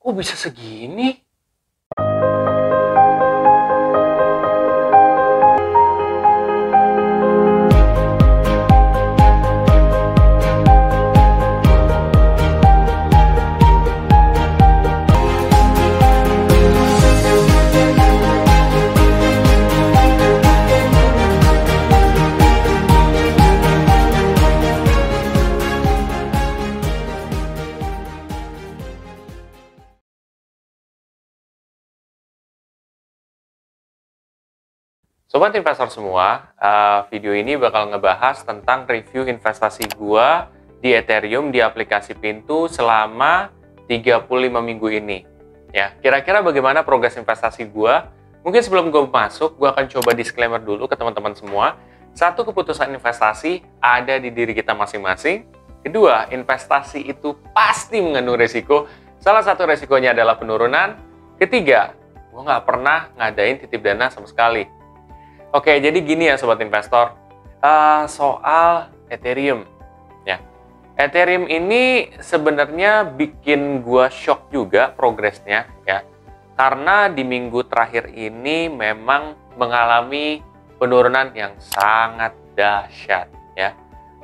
Kok bisa segini? Sobat investor semua, video ini bakal ngebahas tentang review investasi gua di Ethereum di aplikasi Pintu selama 35 minggu ini. Ya, kira-kira bagaimana progres investasi gua? Mungkin sebelum gua masuk, gua akan coba disclaimer dulu ke teman-teman semua. Satu, keputusan investasi ada di diri kita masing-masing. Kedua, investasi itu pasti mengandung resiko. Salah satu resikonya adalah penurunan. Ketiga, gua nggak pernah ngadain titip dana sama sekali. Oke, jadi gini ya sobat investor, soal Ethereum, ya. Ethereum ini sebenarnya bikin gua shock juga progresnya, ya. Karena di minggu terakhir ini memang mengalami penurunan yang sangat dahsyat, ya.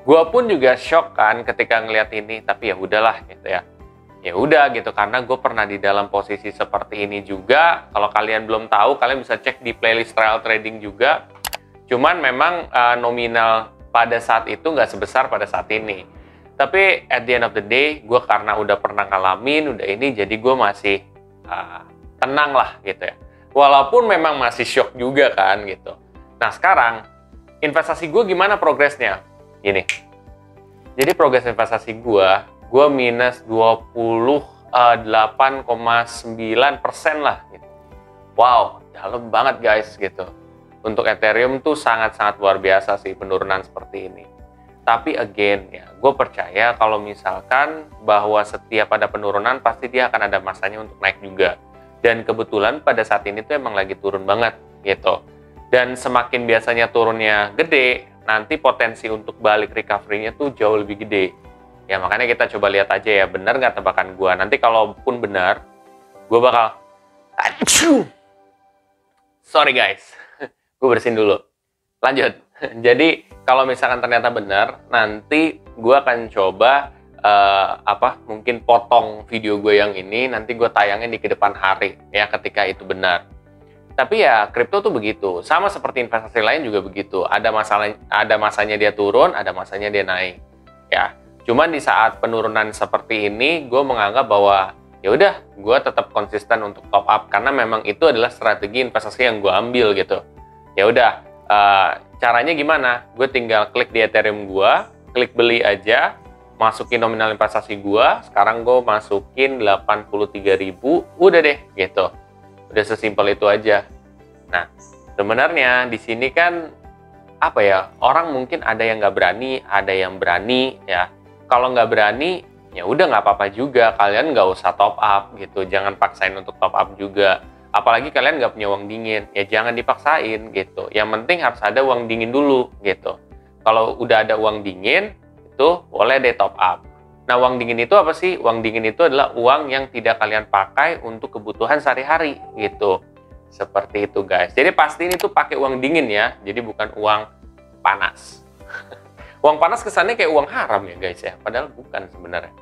Gua pun juga shock kan ketika ngeliat ini, tapi ya udahlah gitu ya. Ya udah gitu, karena gue pernah di dalam posisi seperti ini juga. Kalau kalian belum tahu, kalian bisa cek di playlist trial trading juga. Cuman memang nominal pada saat itu nggak sebesar pada saat ini. Tapi at the end of the day, gue karena udah pernah ngalamin, udah ini, jadi gue masih tenang lah gitu ya. Walaupun memang masih shock juga kan gitu. Nah sekarang, investasi gue gimana progresnya? Gini, jadi progres investasi gue minus 28,9% lah gitu. Wow, dalam banget guys gitu. Untuk Ethereum tuh sangat-sangat luar biasa sih penurunan seperti ini. Tapi again ya, gue percaya kalau misalkan bahwa setiap ada penurunan pasti dia akan ada masanya untuk naik juga. Dan kebetulan pada saat ini tuh emang lagi turun banget gitu. Dan semakin biasanya turunnya gede, nanti potensi untuk balik recovery-nya tuh jauh lebih gede. Ya makanya kita coba lihat aja ya, benar nggak tebakan gue. Nanti kalaupun benar, gue bakal... Sorry guys, gue bersihin dulu. Lanjut. Jadi kalau misalkan ternyata benar, nanti gue akan coba mungkin potong video gue yang ini, nanti gue tayangin di kedepan hari ya ketika itu benar. Tapi ya kripto tuh begitu, sama seperti investasi lain juga begitu. Ada masanya dia turun, ada masanya dia naik. Ya. Cuman di saat penurunan seperti ini, gue menganggap bahwa ya udah, gue tetap konsisten untuk top up karena memang itu adalah strategi investasi yang gue ambil gitu. Ya udah, caranya gimana? Gue tinggal klik di Ethereum gue, klik beli aja, masukin nominal investasi gue. Sekarang gue masukin 83.000, udah deh gitu. Udah sesimpel itu aja. Nah, sebenarnya di sini kan apa ya? Orang mungkin ada yang nggak berani, ada yang berani ya. Kalau nggak berani, ya udah nggak apa-apa juga. Kalian nggak usah top up gitu. Jangan paksain untuk top up juga. Apalagi kalian nggak punya uang dingin, ya jangan dipaksain gitu. Yang penting harus ada uang dingin dulu gitu. Kalau udah ada uang dingin, itu boleh deh top up. Nah, uang dingin itu apa sih? Uang dingin itu adalah uang yang tidak kalian pakai untuk kebutuhan sehari-hari gitu. Seperti itu guys. Jadi pasti ini tuh pakai uang dingin ya. Jadi bukan uang panas. Uang panas kesannya kayak uang haram ya guys ya, padahal bukan sebenarnya.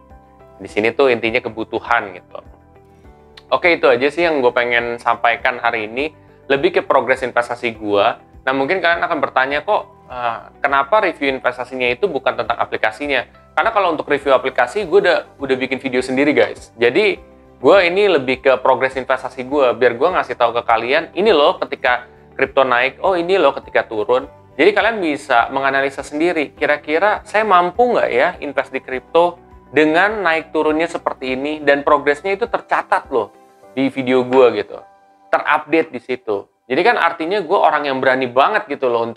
Di sini tuh intinya kebutuhan gitu. Oke, itu aja sih yang gue pengen sampaikan hari ini, lebih ke progres investasi gue. Nah mungkin kalian akan bertanya kok kenapa review investasinya itu bukan tentang aplikasinya? Karena kalau untuk review aplikasi gue udah bikin video sendiri guys. Jadi gue ini lebih ke progres investasi gue, biar gue ngasih tahu ke kalian, ini loh ketika kripto naik, oh ini loh ketika turun. Jadi kalian bisa menganalisa sendiri, kira-kira saya mampu nggak ya invest di kripto dengan naik turunnya seperti ini, dan progresnya itu tercatat loh di video gue gitu, terupdate di situ. Jadi kan artinya gue orang yang berani banget gitu loh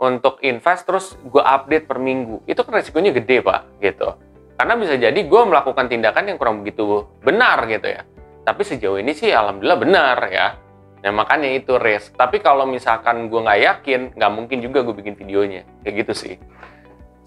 untuk invest, terus gue update per minggu. Itu kan resikonya gede pak gitu. Karena bisa jadi gue melakukan tindakan yang kurang begitu benar gitu ya. Tapi sejauh ini sih alhamdulillah benar ya. Nah makanya itu risk. Tapi kalau misalkan gue nggak yakin, nggak mungkin juga gue bikin videonya. Kayak gitu sih.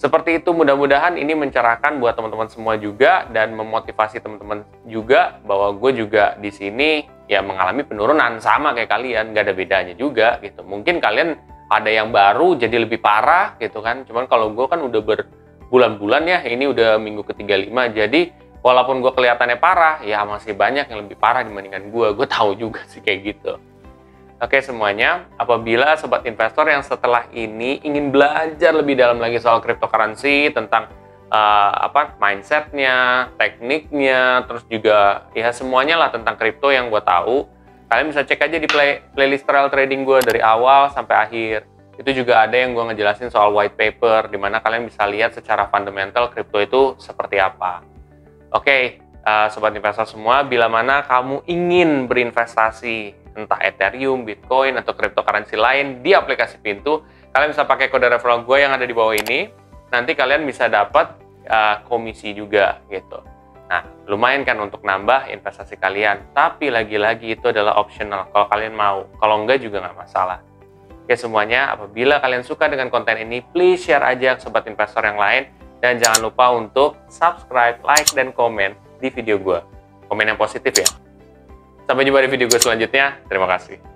Seperti itu, mudah-mudahan ini mencerahkan buat teman-teman semua juga dan memotivasi teman-teman juga bahwa gue juga di sini ya mengalami penurunan sama kayak kalian, nggak ada bedanya juga gitu. Mungkin kalian ada yang baru jadi lebih parah gitu kan, cuman kalau gue kan udah berbulan-bulan ya, ini udah minggu ke-35, jadi walaupun gue kelihatannya parah, ya masih banyak yang lebih parah dibandingkan gue tahu juga sih kayak gitu. Oke semuanya, apabila sobat investor yang setelah ini ingin belajar lebih dalam lagi soal cryptocurrency, tentang mindsetnya, tekniknya, terus juga ya semuanya lah tentang kripto yang gue tahu, kalian bisa cek aja di playlist trial trading gue dari awal sampai akhir. Itu juga ada yang gue ngejelasin soal white paper, dimana kalian bisa lihat secara fundamental kripto itu seperti apa. Oke, sobat investor semua, bila mana kamu ingin berinvestasi entah Ethereum, Bitcoin, atau cryptocurrency lain di aplikasi Pintu, kalian bisa pakai kode referral gue yang ada di bawah ini. Nanti kalian bisa dapat komisi juga gitu. Nah, lumayan kan untuk nambah investasi kalian. Tapi lagi-lagi itu adalah optional kalau kalian mau. Kalau enggak juga nggak masalah. Oke semuanya, apabila kalian suka dengan konten ini, please share aja ke sobat investor yang lain. Dan jangan lupa untuk subscribe, like, dan komen di video gue. Komen yang positif ya. Sampai jumpa di video gue selanjutnya. Terima kasih.